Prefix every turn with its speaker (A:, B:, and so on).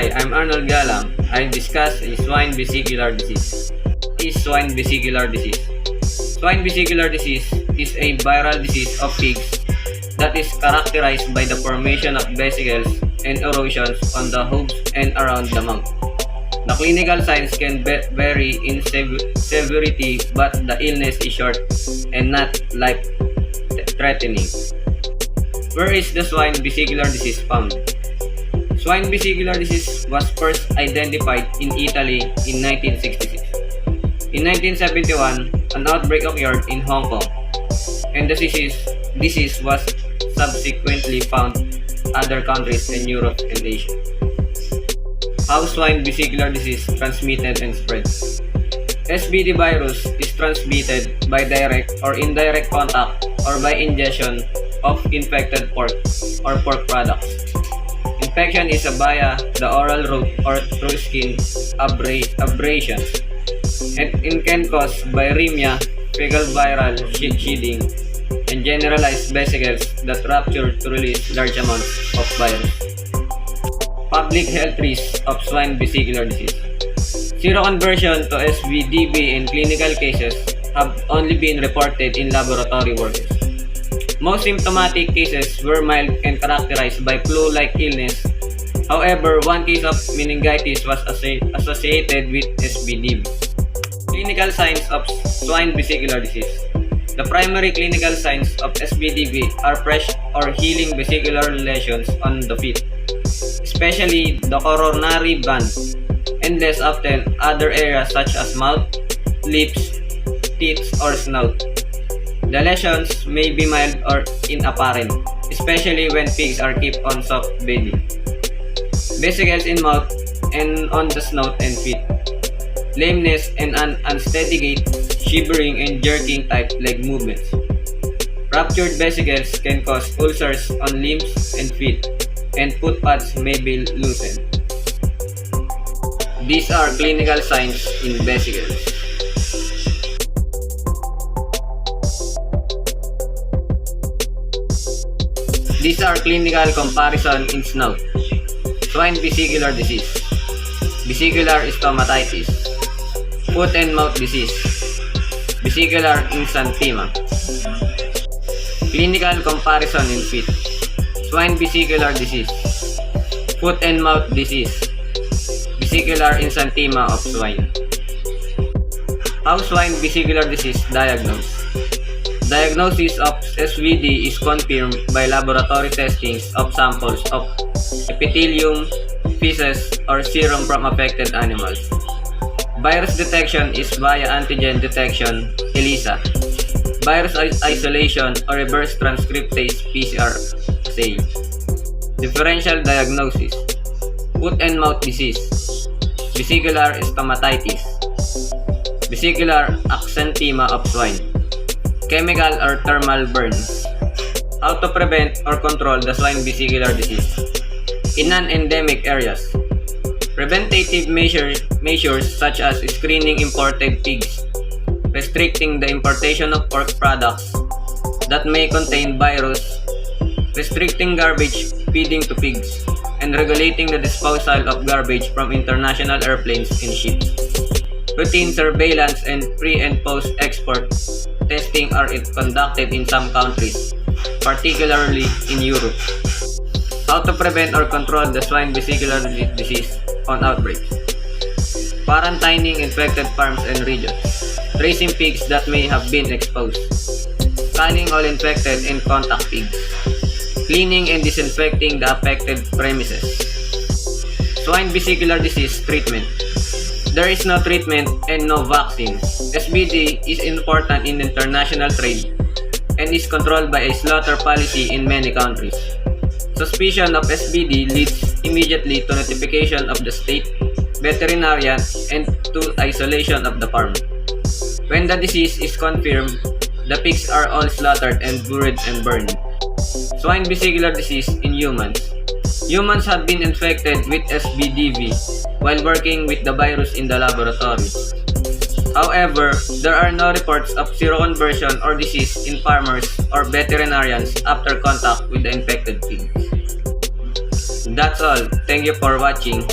A: Hi, I'm Arnold Galang. I discuss swine vesicular disease. What is swine vesicular disease? Swine vesicular disease is a viral disease of pigs that is characterized by the formation of vesicles and erosions on the hooves and around the mouth. The clinical signs can vary in severity, but the illness is short and not life-threatening. Where is the swine vesicular disease found? Swine vesicular disease was first identified in Italy in 1966. In 1971, an outbreak occurred in Hong Kong, and the disease was subsequently found in other countries in Europe and Asia. How swine vesicular disease transmitted and spread? SVD virus is transmitted by direct or indirect contact or by ingestion of infected pork or pork products. Infection is via the oral route or through skin abrasions, and it can cause viremia, fecal viral shedding, and generalized vesicles that rupture to release large amounts of virus. Public health risks of swine vesicular disease. Seroconversion to SVDV in clinical cases have only been reported in laboratory workers. Most symptomatic cases were mild and characterized by flu-like illness. However, one case of meningitis was associated with SVDV. Clinical signs of swine vesicular disease. The primary clinical signs of SVDV are fresh or healing vesicular lesions on the feet, especially the coronary band, and less often other areas such as mouth, lips, teeth, or snout. The lesions may be mild or inapparent, especially when pigs are kept on soft bedding. Vesicles in mouth and on the snout and feet. Lameness and an unsteady gait, shivering and jerking type leg movements. Ruptured vesicles can cause ulcers on limbs and feet, and foot pads may be loosened. These are clinical signs in vesicles. These are clinical comparison in snout. Swine vesicular disease. Vesicular stomatitis. Foot and mouth disease. Vesicular exanthema. Clinical comparison in feet. Swine vesicular disease. Foot and mouth disease. Vesicular exanthema of swine. How swine vesicular disease diagnosed? Diagnosis of SVD is confirmed by laboratory testings of samples of epithelium, feces, or serum from affected animals. Virus detection is via antigen detection, ELISA. Virus isolation or reverse transcriptase PCR assay. Differential diagnosis. Foot and mouth disease. Vesicular stomatitis. Vesicular exanthema of swine. Chemical or thermal burns. How to prevent or control the swine vesicular disease. In non-endemic areas. Preventative measures such as screening imported pigs, restricting the importation of pork products that may contain virus, restricting garbage feeding to pigs, and regulating the disposal of garbage from international airplanes and ships. Routine surveillance and pre- and post-export testing are conducted in some countries, particularly in Europe. How to prevent or control the swine vesicular disease on outbreaks. Quarantining infected farms and regions. Tracing pigs that may have been exposed. Scanning all infected and contact pigs. Cleaning and disinfecting the affected premises. Swine vesicular disease treatment. There is no treatment and no vaccine. SVD is important in international trade and is controlled by a slaughter policy in many countries. Suspicion of SVD leads immediately to notification of the state veterinarian and to isolation of the farm. When the disease is confirmed, the pigs are all slaughtered and buried and burned. Swine vesicular disease in humans. Humans have been infected with SVDV while working with the virus in the laboratory. However, there are no reports of seroconversion or disease in farmers or veterinarians after contact with the infected pigs. That's all. Thank you for watching.